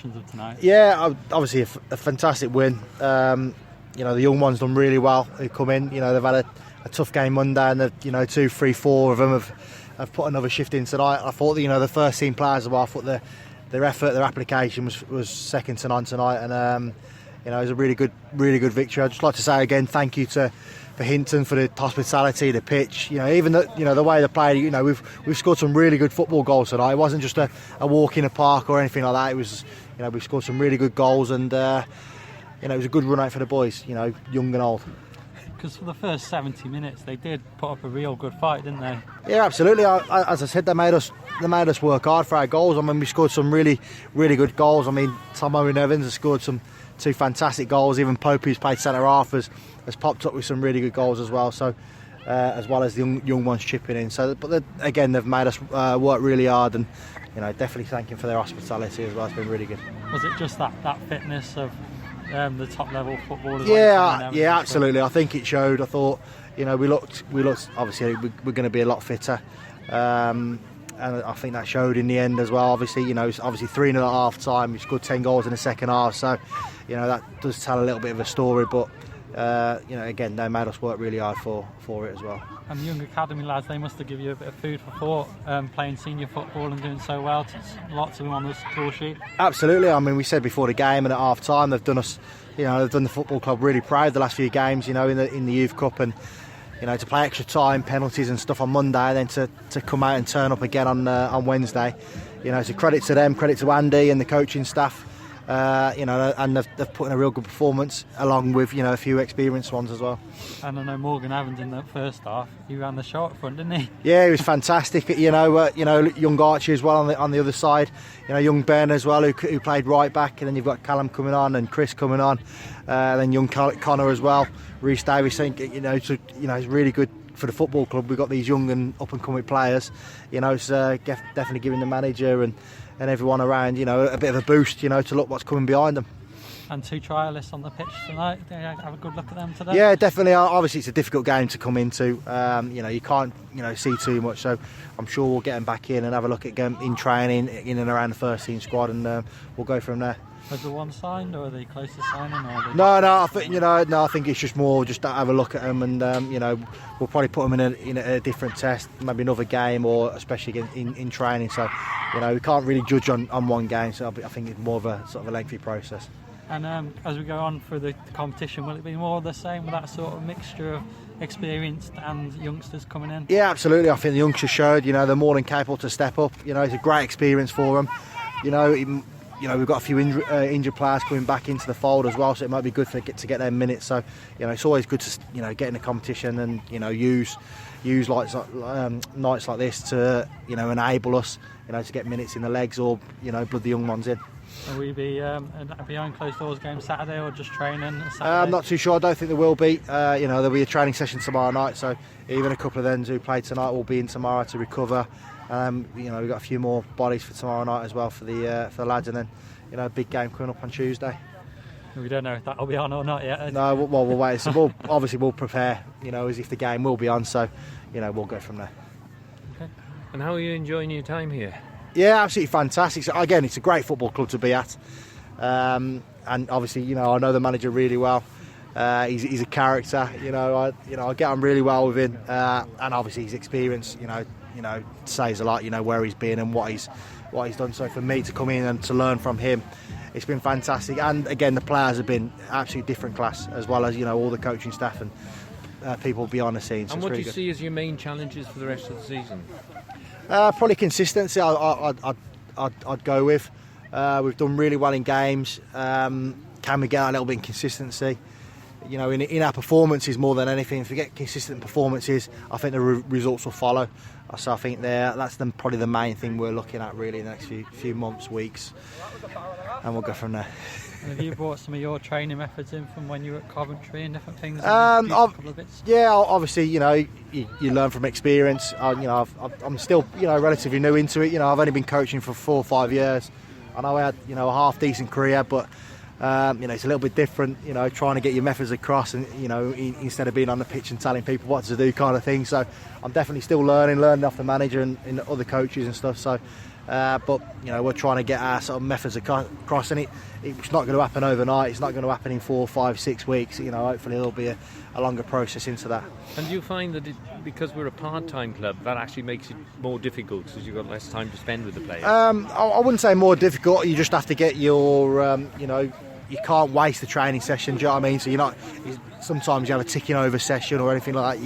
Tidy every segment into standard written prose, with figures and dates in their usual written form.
of tonight? Yeah, obviously a fantastic win. The young ones done really well. Who come in, they've had a tough game Monday, and 2, 3, 4 of them have put another shift in tonight. I thought the first team players as well. I thought their effort, their application was second to none tonight, and it was a really good victory. I'd just like to say again, thank you for Hinton for the hospitality, the pitch. Even the way they played. We've scored some really good football goals tonight. It wasn't just a walk in the park or anything like that. It was, we've scored some really good goals, and it was a good run out for the boys. Young and old. Because for the first 70 minutes, they did put up a real good fight, didn't they? Yeah, absolutely. As I said, they made us work hard for our goals. I mean, we scored some really, really good goals. I mean, Tom Owen Evans has scored 2 fantastic goals. Even Pope, who's played centre half, has popped up with some really good goals as well. So, as well as the young ones chipping in. So, but again, they've made us work really hard, and definitely thank them for their hospitality as well. It's been really good. Was it just that fitness of the top level footballers? Yeah, absolutely. I think it showed. I thought, we looked. Obviously, we're going to be a lot fitter, and I think that showed in the end as well. Obviously, it's obviously 3-0 at half time. We scored 10 goals in the second half, so that does tell a little bit of a story. But again, they made us work really hard for it as well. And the young academy lads, they must have given you a bit of food for thought, playing senior football and doing so well. Lots of them on the score sheet. Absolutely. I mean, we said before the game and at half time, they've done us, they've done the football club really proud the last few games, in the youth cup, and to play extra time, penalties and stuff on Monday, and then to come out and turn up again on Wednesday. So credit to them, credit to Andy and the coaching staff. And they've put in a real good performance, along with a few experienced ones as well. And I know Morgan Evans in the first half, he ran the show up front, didn't he? Yeah, he was fantastic. Young Archie as well on the other side. Young Ben as well, who played right back, and then you've got Callum coming on and Chris coming on, and then young Connor as well. Reece Davies, it's really good for the football club. We've got these young and up and coming players. It's definitely giving the manager and everyone around, a bit of a boost, to look what's coming behind them. And 2 trialists on the pitch tonight. Did you have a good look at them today? Yeah, definitely. Obviously, it's a difficult game to come into. You can't, see too much. So I'm sure we'll get them back in and have a look at them in training, in and around the first team squad, and we'll go from there. Has the one signed, or are they close to signing? No. I think I think it's just more just to have a look at them, and we'll probably put them in a different test, maybe another game, or especially in training. So we can't really judge on one game. So I think it's more of a sort of a lengthy process. And as we go on through the competition, will it be more of the same with that sort of mixture of experienced and youngsters coming in? Yeah, absolutely. I think the youngsters showed, they're more than capable to step up. It's a great experience for them. We've got a few injured players coming back into the fold as well, so it might be good to get their minutes. So, it's always good to get in the competition and use nights like this to enable us to get minutes in the legs, or blood the young ones in. Will we be behind closed doors game Saturday, or just training Saturday? I'm not too sure. I don't think there will be. There'll be a training session tomorrow night, so even a couple of them who played tonight will be in tomorrow to recover. We've got a few more bodies for tomorrow night as well for the lads, and then a big game coming up on Tuesday. We don't know if that'll be on or not yet. No, we'll wait. So we'll prepare, as if the game will be on. So, we'll go from there. Okay. And how are you enjoying your time here? Yeah, absolutely fantastic. So again, it's a great football club to be at, and obviously, I know the manager really well. He's a character. I get on really well with him, and obviously his experience. Says a lot. Where he's been and what he's done. So for me to come in and to learn from him, it's been fantastic. And again, the players have been absolutely different class, as well as all the coaching staff and people behind the scenes. And what do you see as your main challenges for the rest of the season? Probably consistency. I'd go with. We've done really well in games. Can we get a little bit in consistency? In our performances more than anything. If we get consistent performances, I think the results will follow. So I think that's probably the main thing we're looking at really in the next few months, weeks, and we'll go from there. And have you brought some of your training methods in from when you were at Coventry and different things? Yeah, obviously, you learn from experience. I'm still, relatively new into it. I've only been coaching for 4 or 5 years. I know I had, a half decent career, but it's a little bit different, trying to get your methods across, and instead of being on the pitch and telling people what to do, kind of thing. So I'm definitely still learning off the manager and other coaches and stuff. So but we're trying to get our sort of methods across, and it's not going to happen overnight. It's not going to happen in 4, 5, 6 weeks. Hopefully there'll be a longer process into that. And do you find that because we're a part-time club, that actually makes it more difficult because you've got less time to spend with the players? I wouldn't say more difficult. You just have to get your, you can't waste the training session. Do you know what I mean? So sometimes you have a ticking over session or anything like that.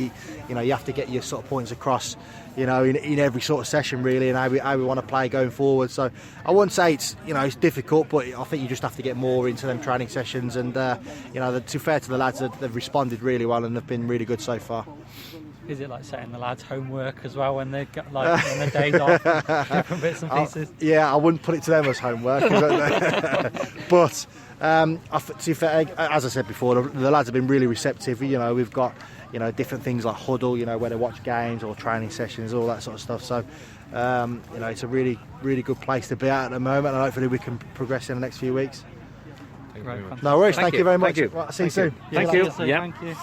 You have to get your sort of points across, in every sort of session really, and how we want to play going forward. So I wouldn't say it's it's difficult, but I think you just have to get more into them training sessions. And to be fair to the lads, they've responded really well and they've been really good so far. Is it like setting the lads' homework as well when they get on their days off, different bits and pieces? I wouldn't put it to them as homework. But to be fair, as I said before, the lads have been really receptive. We've got different things like huddle, where they watch games or training sessions, all that sort of stuff. So it's a really, really good place to be at the moment, and hopefully we can progress in the next few weeks. Thank you very much. No worries. Thank you very much. Thank you. Right, see you soon. Thank you. Thank you.